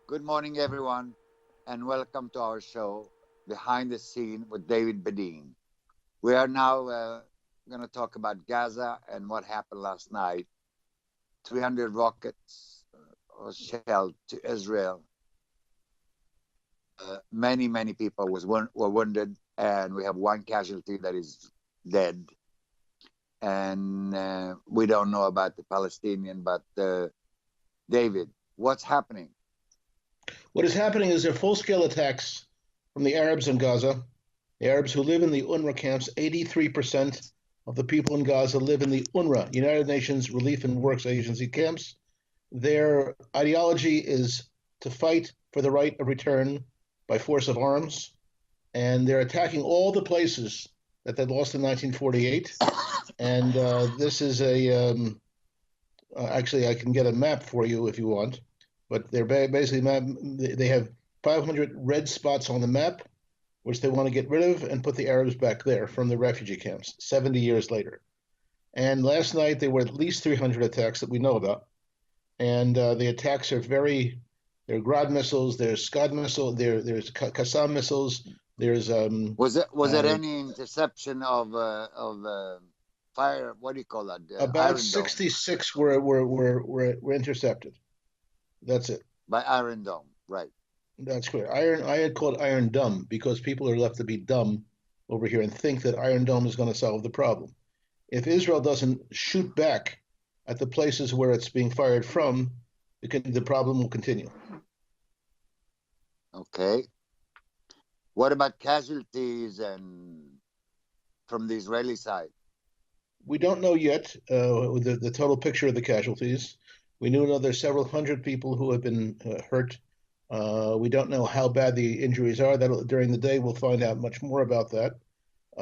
Good morning, everyone, and welcome to our show, Behind the Scene with David BEDEIN. We are now going to talk about Gaza and what happened last night. 300 rockets were shelled to Israel. Many people were wounded, and we have one casualty that is dead. And we don't know about the Palestinian, but David, what's happening? What is happening is there are full-scale attacks from the Arabs in Gaza. The Arabs who live in the UNRWA camps, 83% of the people in Gaza live in the UNRWA, United Nations Relief and Works Agency camps. Their ideology is to fight for the right of return by force of arms, and they're attacking all the places that they lost in 1948. And this is actually, I can get a map for you if you want. But they're basically they have 500 red spots on the map, which they want to get rid of and put the Arabs back there from the refugee camps 70 years later. And last night there were at least 300 attacks that we know about, and the attacks are there are Grad missiles, there's Scud missiles, there's Qassam missiles, there's Was there any interception of fire? What do you call that? about Iron Dome 66 were intercepted. That's it. by Iron Dome, right? That's clear. I had called Iron Dumb because people are left to be dumb over here and think that Iron Dome is going to solve the problem. If Israel doesn't shoot back at the places where it's being fired from, the problem will continue. Okay. What about casualties and from the Israeli side? We don't know yet the total picture of the casualties. We know there's several hundred people who have been hurt. We don't know how bad the injuries are. During the day, we'll find out much more about that.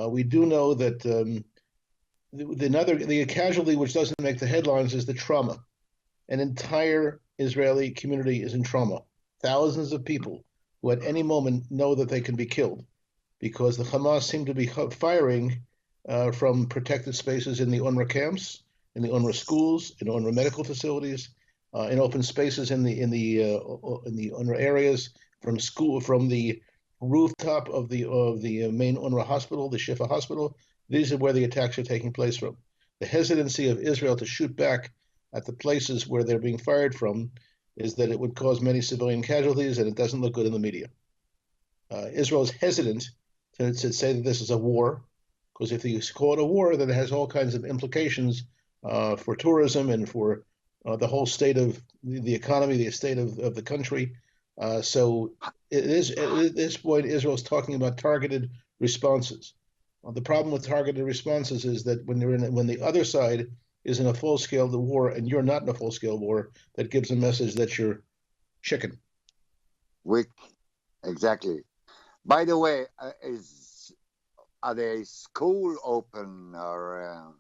We do know that the casualty which doesn't make the headlines is the trauma. An entire Israeli community is in trauma. Thousands of people who at any moment know that they can be killed because the Hamas seem to be firing from protected spaces in the UNRWA camps, in the UNRWA schools, in UNRWA medical facilities, in open spaces in the UNRWA areas, from the rooftop of the main UNRWA hospital, the Shifa hospital. These are where the attacks are taking place from. The hesitancy of Israel to shoot back at the places where they're being fired from is that it would cause many civilian casualties, and it doesn't look good in the media. Israel is hesitant to say that this is a war, because if you call it a war, then it has all kinds of implications for tourism and for the whole state of the economy, the state of the country. So it is at this point, Israel is talking about targeted responses. The problem with targeted responses is that when the other side is in a full-scale war and you're not in a full-scale war, that gives a message that you're chicken. Week, exactly. By the way, are they school open or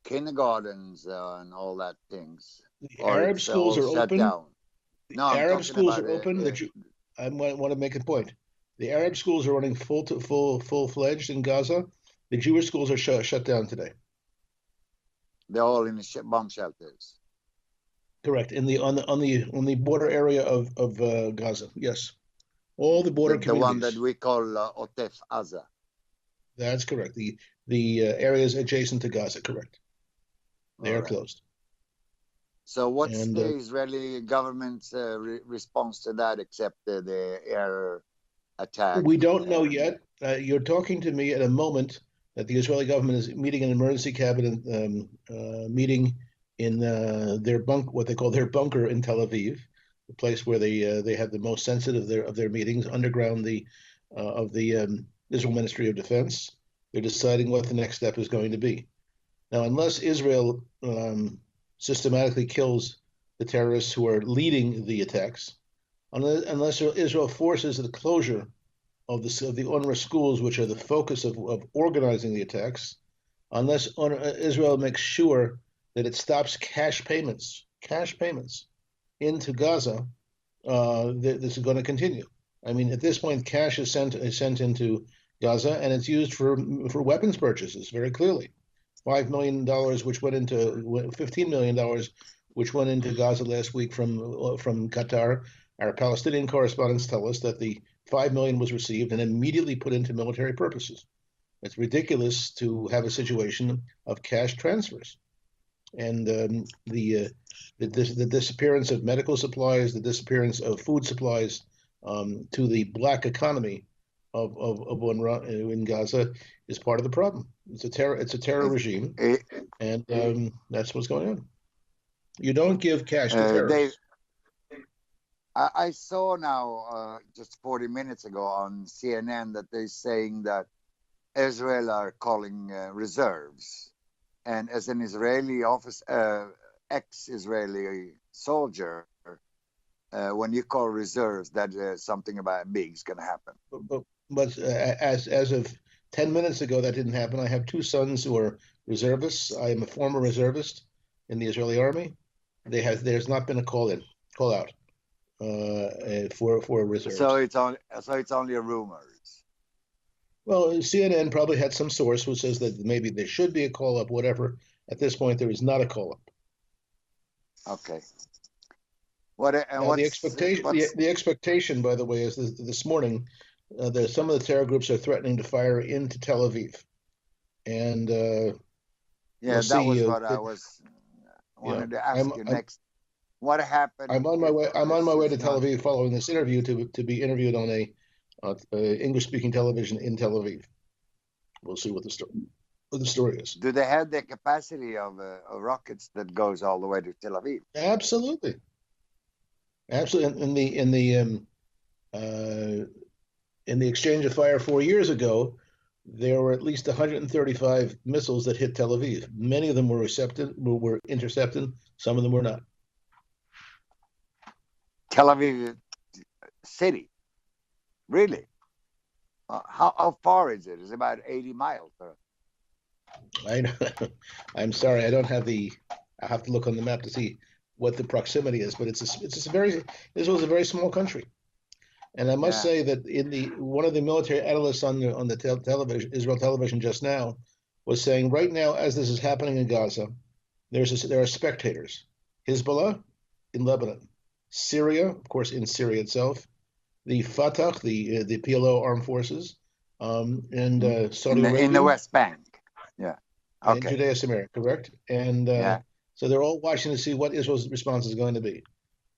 kindergartens and all that things, The or Arab it's schools all are shut open. down? The No, I'm Arab talking schools about are open. I want to make a point. The Arab schools are running full-fledged in Gaza. The Jewish schools are shut down today. they're all in the bomb shelters. Correct. In the on the border area of Gaza. Yes, all the border The one that communities. we call Otef Aza. That's correct. The areas adjacent to Gaza. Correct. They All are right. closed. So what's And the Israeli government's response to that, except the air attack? we don't know And yet. You're talking to me at a moment that the Israeli government is meeting an emergency cabinet meeting in what they call their bunker in Tel Aviv, the place where they have the most sensitive of their meetings underground of the Israel Ministry of Defense. They're deciding what the next step is going to be. Now, unless Israel systematically kills the terrorists who are leading the attacks, unless Israel forces the closure of the UNRWA schools, which are the focus of organizing the attacks, unless Israel makes sure that it stops cash payments into Gaza, this is going to continue. I mean, at this point, cash is sent into Gaza, and it's used for weapons purchases very clearly. $5 million, which went into $15 million, which went into Gaza last week from Qatar, Our Palestinian correspondents tell us that the 5 million was received and immediately put into military purposes. It's ridiculous to have a situation of cash transfers. And the disappearance of medical supplies, the disappearance of food supplies to the black economy of UNRWA in Gaza is part of the problem. It's a terror regime, and that's what's going on. You don't give cash to terrorists. I saw now just 40 minutes ago on CNN that they're saying that Israel are calling reserves, and as an Israeli ex-Israeli soldier, when you call reserves, that something about big is going to happen. But as of 10 minutes ago, that didn't happen. I have two sons who are reservists. I am a former reservist in the Israeli army. There's not been a call out for reserves. So it's only a rumors. Well, CNN probably had some source who says that maybe there should be a call up, whatever. At this point, there is not a call up. Okay. The expectation, by the way, is this morning that some of the terror groups are threatening to fire into Tel Aviv, and that was what I wanted to ask you next. What happened? I'm on my way. I'm on my way to Tel Aviv following this interview to be interviewed on a English-speaking television in Tel Aviv. We'll see what the story is. Do they have the capacity of rockets that goes all the way to Tel Aviv? Absolutely. In the exchange of fire 4 years ago, there were at least 135 missiles that hit Tel Aviv. Many of them were intercepted. Some of them were not. Tel Aviv city, really? How far is it? It's about 80 miles. I'm sorry, I don't have I have to look on the map to see what the proximity is, but this was a very small country. And I must say that one of the military analysts on the television, Israel television just now, was saying right now, as this is happening in Gaza, there are spectators. Hezbollah in Lebanon, Syria, of course, in Syria itself, the Fatah, the PLO armed forces, and Saudi Arabia in the West Bank, okay, and Judea Samaria, correct, and so they're all watching to see what Israel's response is going to be.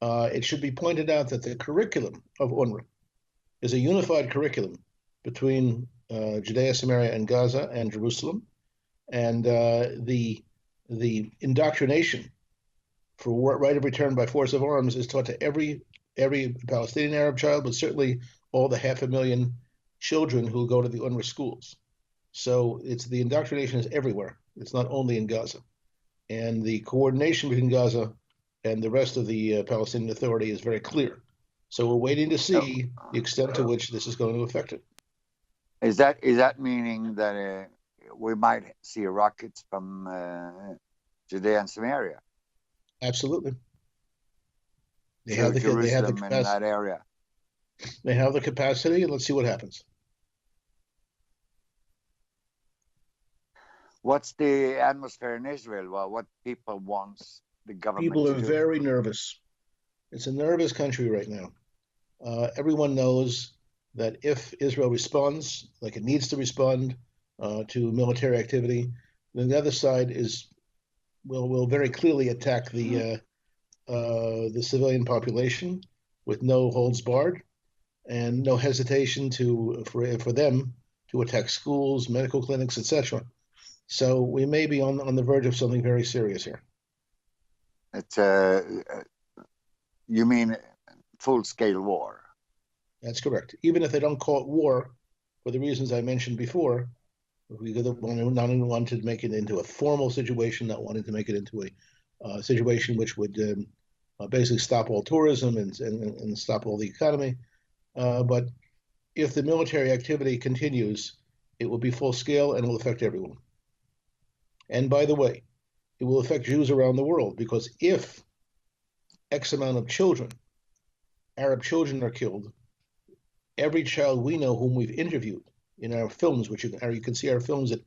It should be pointed out that the curriculum of UNRWA is a unified curriculum between Judea, Samaria, and Gaza and Jerusalem, and the indoctrination for right of return by force of arms is taught to every Palestinian Arab child, but certainly all the 500,000 children who go to the UNRWA schools. So the indoctrination is everywhere. It's not only in Gaza, and the coordination between Gaza and the rest of the Palestinian Authority is very clear. So we're waiting to see the extent to which this is going to affect it. Is that meaning that we might see rockets from Judea and Samaria? Absolutely. They have the capacity in that area. They have the capacity, and let's see what happens. What's the atmosphere in Israel? Well, what people want the government to do? People are very nervous. It's a nervous country right now. Everyone knows that if Israel responds like it needs to respond to military activity, then the other side will very clearly attack the civilian population with no holds barred and no hesitation for them to attack schools, medical clinics, etc. So we may be on the verge of something very serious here. It's you mean full-scale war? That's correct. Even if they don't call it war, for the reasons I mentioned before, we not want to make it into a formal situation, not wanting to make it into a situation which would basically stop all tourism and stop all the economy. But if the military activity continues, it will be full scale and it will affect everyone. And by the way, it will affect Jews around the world, because if X amount of children, Arab children, are killed, every child we know whom we've interviewed in our films, which you can see our films at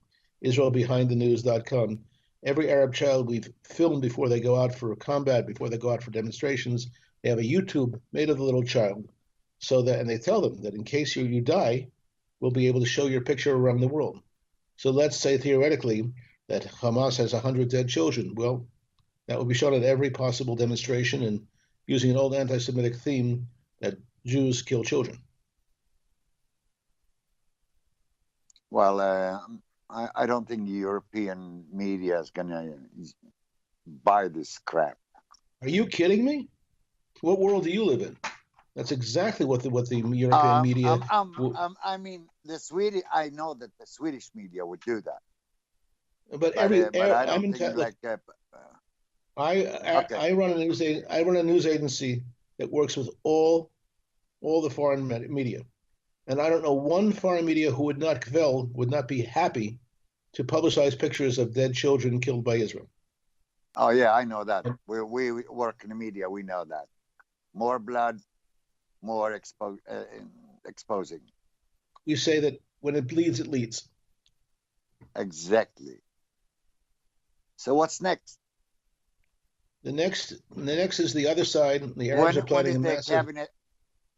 IsraelBehindTheNews.com, every Arab child we've filmed before they go out for combat, before they go out for demonstrations, They have a YouTube made of the little child, so that, and they tell them that in case you die, we'll be able to show your picture around the world. So let's say theoretically that Hamas has 100 dead children. Well, that will be shown at every possible demonstration and using an old anti-Semitic theme that Jews kill children. Well, I don't think the European media is going to buy this crap. Are you kidding me? What world do you live in? That's exactly what the European media. I mean, the Swedish. I know that the Swedish media would do that. But I don't think like. Okay. I run a news agency that works with all the foreign media, and I don't know one foreign media who would not be happy to publicize pictures of dead children killed by Israel. Oh yeah, I know that. We work in the media. We know that. More blood, more exposing. You say that when it bleeds, it leads. Exactly. So what's next? The next is the other side. The Arabs are planning a massive cabinet.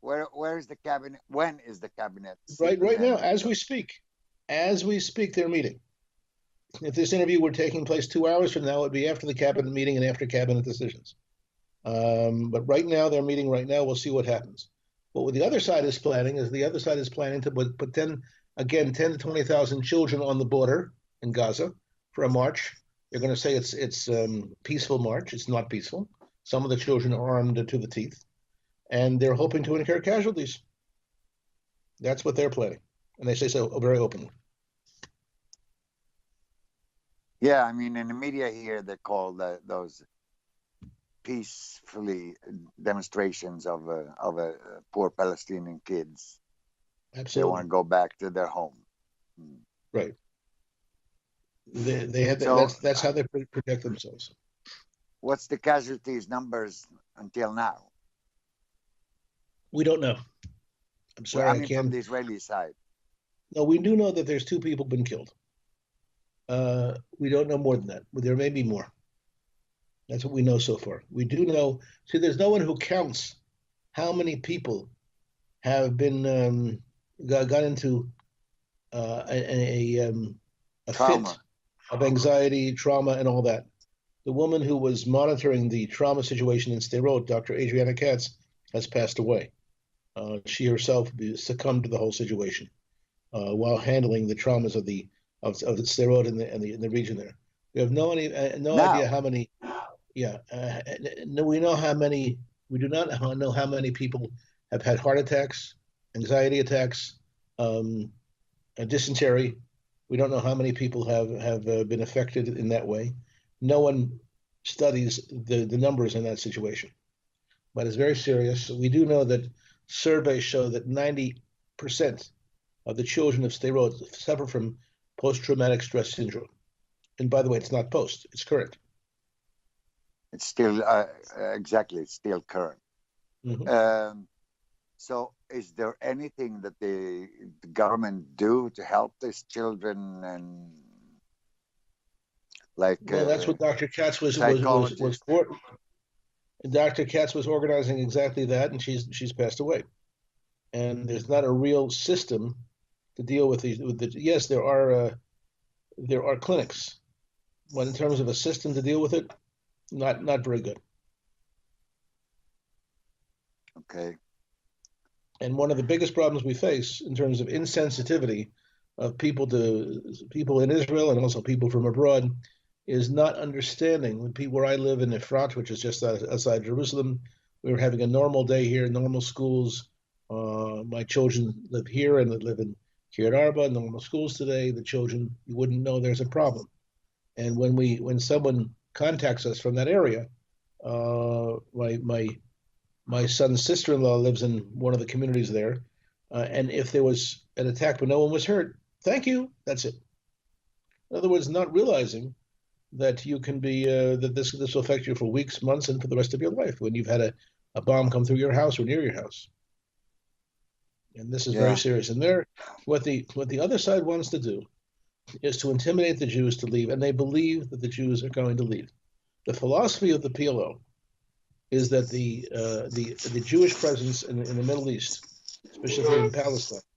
Where is the cabinet? When is the cabinet? Right now, as we speak, they're meeting. If this interview were taking place 2 hours from now, it would be after the cabinet meeting and after cabinet decisions. But right now, they're meeting right now. We'll see what happens. But what the other side is planning to put 10 to 20,000 children on the border in Gaza for a march. They're going to say it's peaceful march. It's not peaceful. Some of the children are armed to the teeth, and they're hoping to incur casualties. That's what they're planning, and they say so very openly. Yeah, I mean, in the media here, they call those peacefully demonstrations of poor Palestinian kids. Absolutely, they want to go back to their home. Right. They have that's how they protect themselves. What's the casualties numbers until now? We don't know. I'm sorry, I can't. From the Israeli side. No, we do know that there's 2 people been killed. We don't know more than that. There may be more. That's what we know so far. We do know. See, there's no one who counts how many people have been got into a fit of anxiety, trauma, and all that. The woman who was monitoring the trauma situation in Sderot, Dr. Adriana Katz, has passed away. She herself succumbed to the whole situation while handling the traumas of the Sderot in the region there. We have no idea how many. Yeah, no, we know how many. We do not know how many people have had heart attacks, anxiety attacks, dysentery. We don't know how many people have been affected in that way. No one studies the numbers in that situation, but it's very serious. We do know that surveys show that 90% of the children of Sderot suffer from post-traumatic stress syndrome. And by the way, it's not post; it's current. It's still exactly. It's still current. Mm-hmm. So, is there anything that the government do to help these children and like? Well, that's what Dr. Katz was. Dr. Katz was organizing exactly that, and she's passed away. And there's not a real system to deal with these. Yes, there are clinics, but in terms of a system to deal with it, not very good. Okay. And one of the biggest problems we face in terms of insensitivity of people in Israel and also people from abroad is not understanding. Where I live in Efrat, which is just outside Jerusalem, we were having a normal day here, normal schools. My children live here and live in Kiryat Arba, normal schools today. The children, you wouldn't know there's a problem. And when someone contacts us from that area, my son's sister-in-law lives in one of the communities there, and if there was an attack but no one was hurt, thank you, that's it. In other words, not realizing that you can be that this will affect you for weeks, months, and for the rest of your life when you've had a bomb come through your house or near your house. And this is very serious. And what the other side wants to do is to intimidate the Jews to leave, and they believe that the Jews are going to leave. The philosophy of the PLO is that the Jewish presence in the Middle East, specifically in Palestine,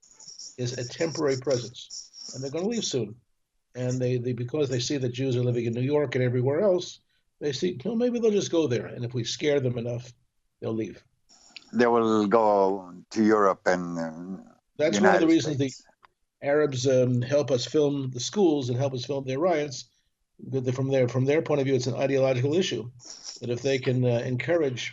is a temporary presence, and they're going to leave soon. And they because they see that Jews are living in New York and everywhere else, they see, maybe they'll just go there, and if we scare them enough, they'll leave. They will go to Europe and That's one of the United reasons the States. Arabs help us film the schools and help us film their riots. From their point of view, it's an ideological issue. That if they can encourage,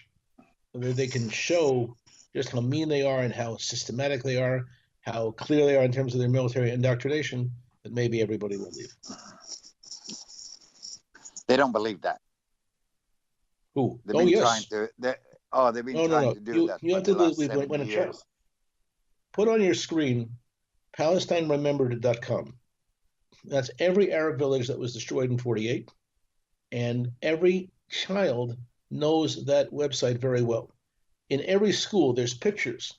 they can show just how mean they are and how systematic they are, how clear they are in terms of their military indoctrination, that maybe everybody will leave. They don't believe that. Who? They've Oh, been yes. trying to. They've been No, no, trying no. to do that You for have the to last believe 70 when years. put on your screen PalestineRemembered.com. That's every Arab village that was destroyed in 48, and every child knows that website very well. In every school, there's pictures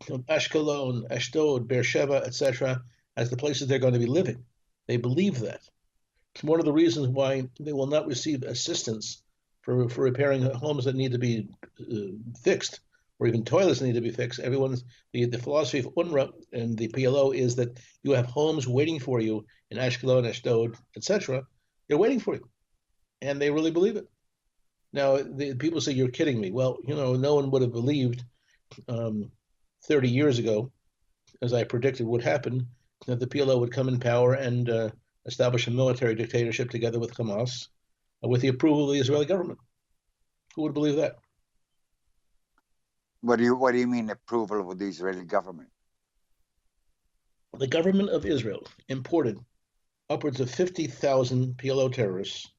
of Ashkelon, Ashdod, Beersheba, etc., as the places they're going to be living. They believe that. It's one of the reasons why they will not receive assistance for repairing homes that need to be fixed, or even toilets need to be fixed. The philosophy of UNRWA and the PLO is that you have homes waiting for you in Ashkelon, Ashdod, etc. They're waiting for you, and they really believe it. Now, people say, you're kidding me. Well, no one would have believed 30 years ago, as I predicted would happen, that the PLO would come in power and establish a military dictatorship together with Hamas, with the approval of the Israeli government. Who would believe that? What do you mean approval of the Israeli government? The government of Israel imported upwards of 50,000 PLO terrorists,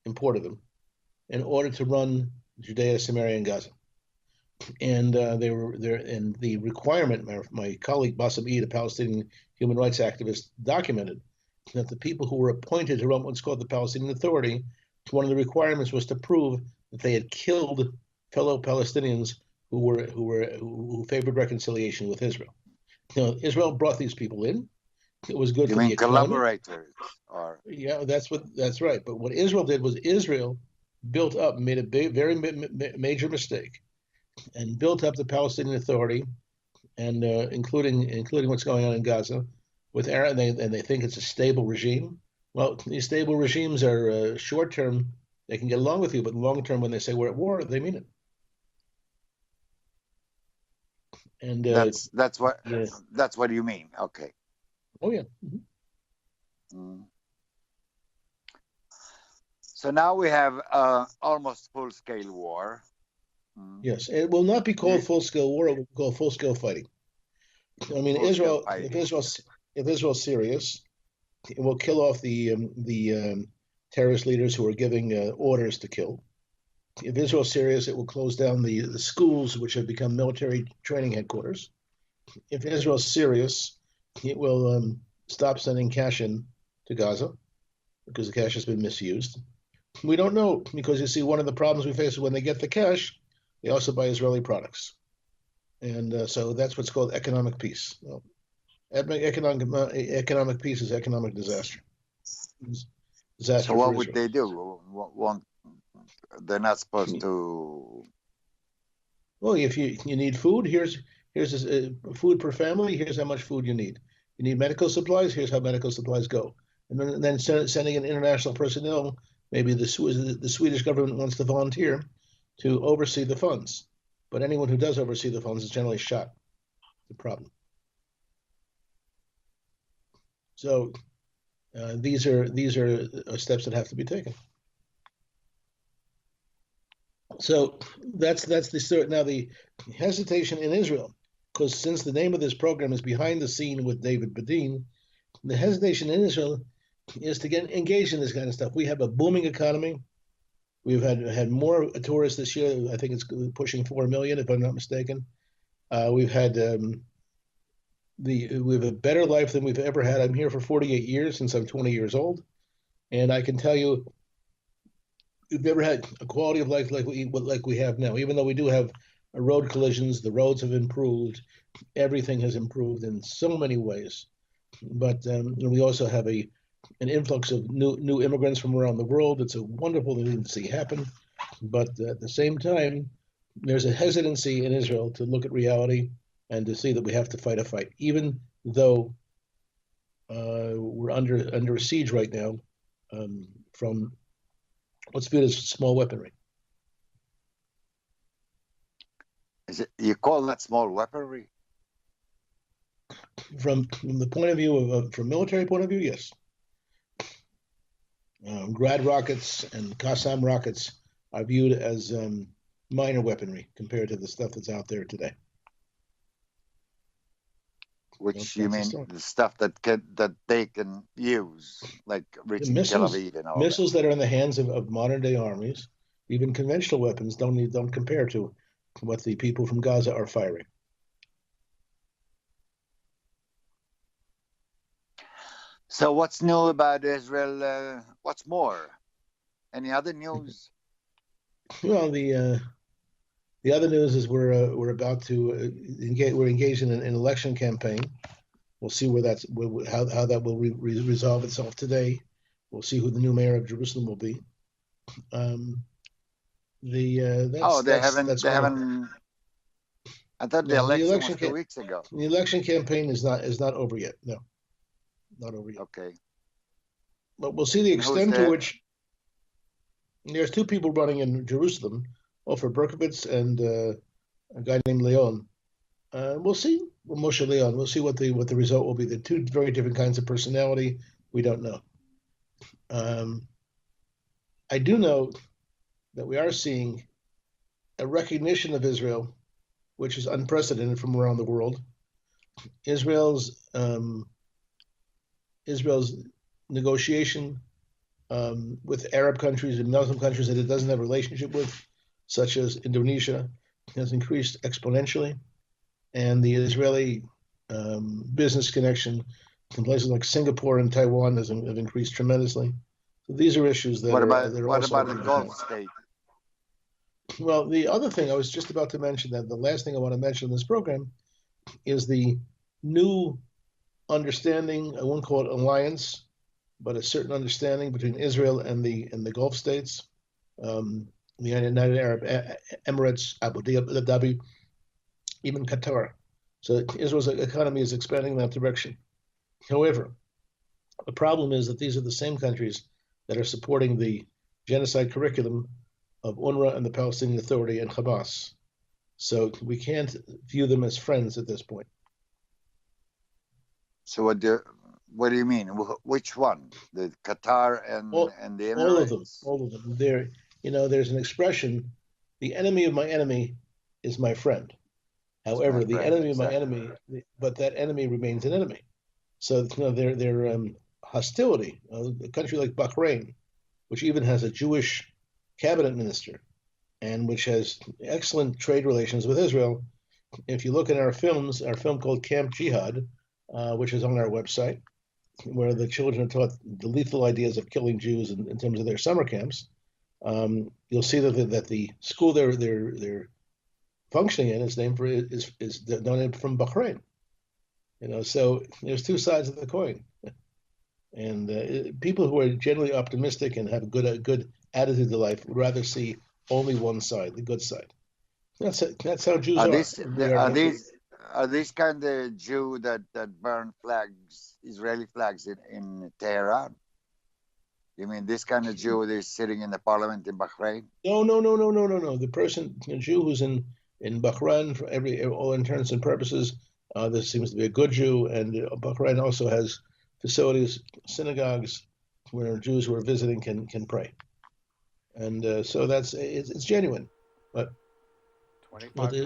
imported them, in order to run Judea, Samaria, and Gaza. And they were there. And the requirement, my colleague Bassem Eid, a Palestinian human rights activist, documented that the people who were appointed to run what's called the Palestinian Authority, one of the requirements was to prove that they had killed fellow Palestinians who favored reconciliation with Israel. Israel brought these people in. It was good You for mean the economy. collaborators, or Yeah, that's right. But what Israel did was Israel made a very major mistake, and built up the Palestinian Authority, and including what's going on in Gaza with Arab, and they think it's a stable regime. Well, these stable regimes are short term; they can get along with you, but long term, when they say we're at war, they mean it. And that's what yeah. that's what you mean. Okay. Oh yeah. Mm. So now we have almost full-scale war. Mm. Yes, it will not be called full-scale war. It will be called full-scale fighting. I mean, Full-scale Israel. fighting. If Israel's serious, it will kill off the terrorist leaders who are giving orders to kill. If Israel's serious, it will close down the schools, which have become military training headquarters. If Israel's serious, it will stop sending cash in to Gaza, because the cash has been misused. We don't know, because you see, one of the problems we face is when they get the cash, they also buy Israeli products. And so that's what's called economic peace. Well, economic peace is economic disaster. So what would they do? They're not supposed to. Well, if you need food, here's food per family. Here's how much food you need. You need medical supplies. Here's how medical supplies go. And then sending in international personnel. Maybe the Swedish government wants to volunteer to oversee the funds, but anyone who does oversee the funds is generally shot. The problem. So these are steps that have to be taken. So that's the start. Now the hesitation in Israel, because since the name of this program is Behind the Scene with David BEDEIN, the hesitation in Israel is to get engaged in this kind of stuff. We have a booming economy. We've had more tourists this year. I think it's pushing 4 million, if I'm not mistaken. We've had we have a better life than we've ever had. I'm here for 48 years, since I'm 20 years old, and I can tell you, we've never had a quality of life like we have now. Even though we do have road collisions, the roads have improved, everything has improved in so many ways. But we also have an influx of new immigrants from around the world. It's a wonderful thing to see happen. But at the same time, there's a hesitancy in Israel to look at reality and to see that we have to fight a fight, even though we're under a siege right now from what's viewed as small weaponry. Is it, you call that small weaponry? From the point of view of from military point of view, yes. Grad rockets and Qassam rockets are viewed as minor weaponry compared to the stuff that's out there today. Which you mean the stuff that they can use, like reaching Tel Aviv and all missiles that are in the hands of modern day armies, even conventional weapons don't compare to what the people from Gaza are firing. So what's new about Israel? What's more? Any other news? Well, the other news is we're about to engage. We're engaged in an election campaign. We'll see how that will resolve itself today. We'll see who the new mayor of Jerusalem will be. They haven't. I thought the election was 2 weeks ago. The election campaign is not over yet. No, not over yet. Okay. But we'll see the extent to which there's two people running in Jerusalem, Ofer Berkovitz and a guy named Leon. We'll see. Moshe Leon. We'll see what the result will be. They're two very different kinds of personality. We don't know. I do know that we are seeing a recognition of Israel, which is unprecedented from around the world. Israel's negotiation with Arab countries and Muslim countries that it doesn't have a relationship with, such as Indonesia, has increased exponentially. And the Israeli business connection in places like Singapore and Taiwan have increased tremendously. So these are issues that what about the Gulf state? Well, the other thing I was just about to mention, that the last thing I want to mention in this program is the new understanding. I won't call it alliance, but a certain understanding between Israel and the Gulf states, the United Arab Emirates, Abu Dhabi, even Qatar. So Israel's economy is expanding in that direction. However, the problem is that these are the same countries that are supporting the genocide curriculum of UNRWA and the Palestinian Authority and Hamas. So we can't view them as friends at this point. So what do you mean? Which one? The Qatar and the Emirates? All of them. There's an expression: the enemy of my enemy is my friend. However, the enemy of my enemy, but that enemy remains an enemy. So their hostility. A country like Bahrain, which even has a Jewish cabinet minister, and which has excellent trade relations with Israel. If you look at our film called Camp Jihad, which is on our website, where the children are taught the lethal ideas of killing Jews in terms of their summer camps, you'll see that the school they're functioning in is donated from Bahrain. So there's two sides of the coin, and people who are generally optimistic and have a good attitude to life would rather see only one side, the good side. That's how Jews Are these kind of Jew that burn flags, Israeli flags in Tehran? You mean this kind of Jew that is sitting in the parliament in Bahrain? No. The Jew who's in Bahrain, for all intents and purposes, this seems to be a good Jew, and Bahrain also has facilities, synagogues, where Jews who are visiting can pray, and so it's genuine, but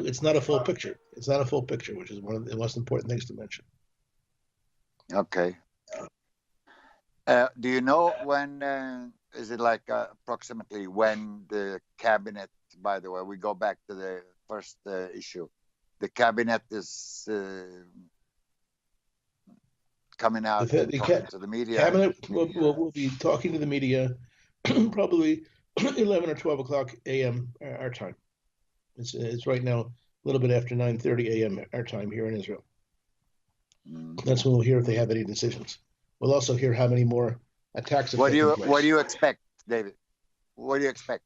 it's not a full picture. It's not a full picture, which is one of the most important things to mention. Okay. Do you know when? Is it like approximately when the cabinet? By the way, we go back to the first issue. The cabinet is coming out and talking to the media. Cabinet will be talking to the media probably 11 or 12 o'clock a.m. our time. It's right now a little bit after 9:30 a.m. our time here in Israel. That's when we'll hear if they have any decisions. We'll also hear how many more attacks. What do you expect, David? What do you expect?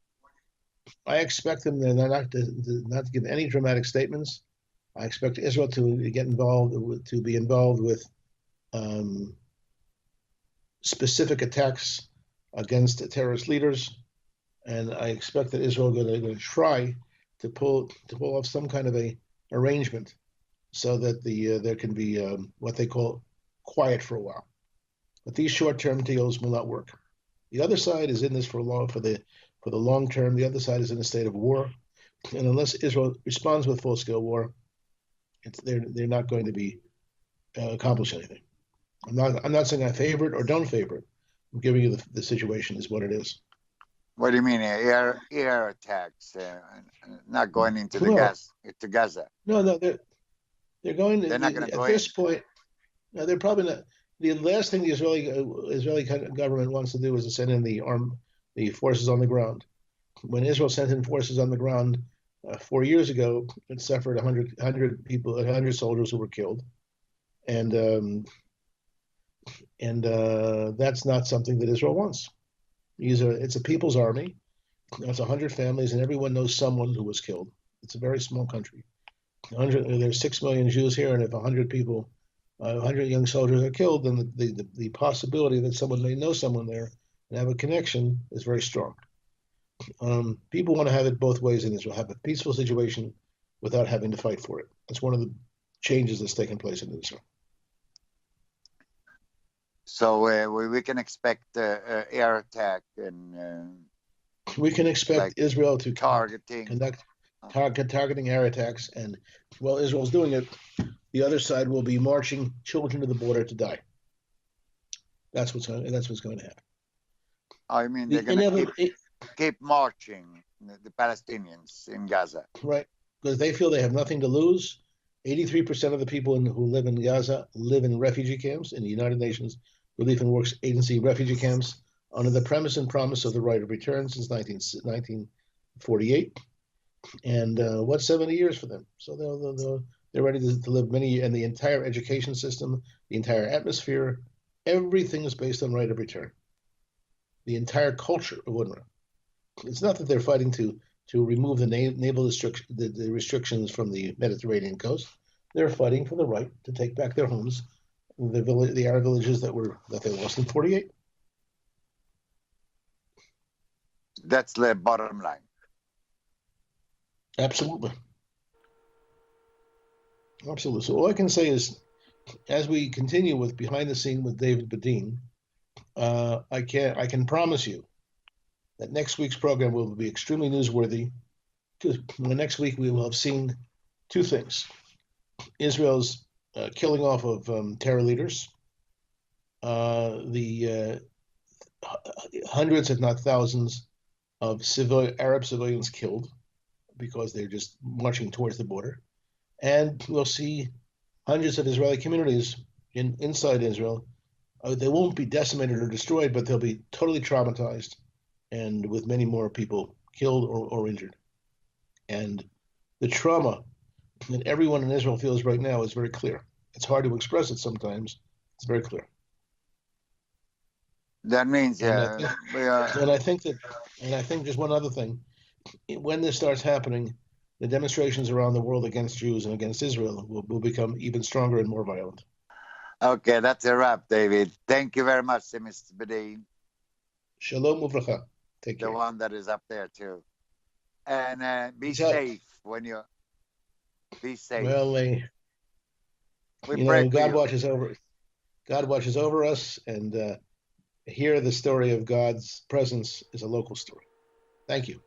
I expect them not to give any dramatic statements. I expect Israel to be involved with specific attacks against terrorist leaders, and I expect that Israel is going to try to pull off some kind of a arrangement so that there can be what they call quiet for a while. But these short-term deals will not work. The other side is in this for the long term. The other side is in a state of war, and unless Israel responds with full-scale war, they're not going to be accomplish anything. I'm not saying I favor it or don't favor it. I'm giving you the situation is what it is. What do you mean air attacks? Not going into to Gaza. No, they're going. They're not going to go at this point. No, they're probably not. The last thing the Israeli government wants to do is to send in the forces on the ground. When Israel sent in forces on the ground 4 years ago, it suffered 100 soldiers who were killed, and that's not something that Israel wants. It's a people's army. It's 100 families, and everyone knows someone who was killed. It's a very small country. There's 6 million Jews here, and if 100 people, 100 young soldiers are killed, then the possibility that someone may know someone there and have a connection is very strong. People want to have it both ways in Israel, have a peaceful situation without having to fight for it. That's one of the changes that's taken place in Israel. So we can expect air attack and we can expect Israel to conduct targeting air attacks, and while Israel's doing it, the other side will be marching children to the border to die. That's what's going to happen. I mean, they're going to keep marching the Palestinians in Gaza, right? Because they feel they have nothing to lose. 83% of the people who live in Gaza live in refugee camps in the United Nations Relief and Works Agency refugee camps under the premise and promise of the right of return since 1948. And what's 70 years for them? So they're ready to live many, and the entire education system, the entire atmosphere, everything is based on right of return. The entire culture of UNRWA. It's not that they're fighting to remove the naval the restrictions from the Mediterranean coast. They're fighting for the right to take back their homes, the Arab villages that they lost in 48. That's the bottom line. Absolutely. So all I can say is, as we continue with Behind the Scene with David BEDEIN, I can promise you that next week's program will be extremely newsworthy, because next week we will have seen two things: Israel's killing off of terror leaders, the hundreds, if not thousands, of Arab civilians killed because they're just marching towards the border, and we'll see hundreds of Israeli communities inside Israel. They won't be decimated or destroyed, but they'll be totally traumatized, and with many more people killed or injured. And the trauma that everyone in Israel feels right now is very clear. It's hard to express it sometimes. It's very clear. That means, and I think just one other thing: when this starts happening, the demonstrations around the world against Jews and against Israel will become even stronger and more violent. Okay, that's a wrap, David. Thank you very much, Mr. BEDEIN. Shalom uvracha. Take care. The one that is up there too. And be safe when you be safe. Well, God watches over us, and here the story of God's presence is a local story. Thank you.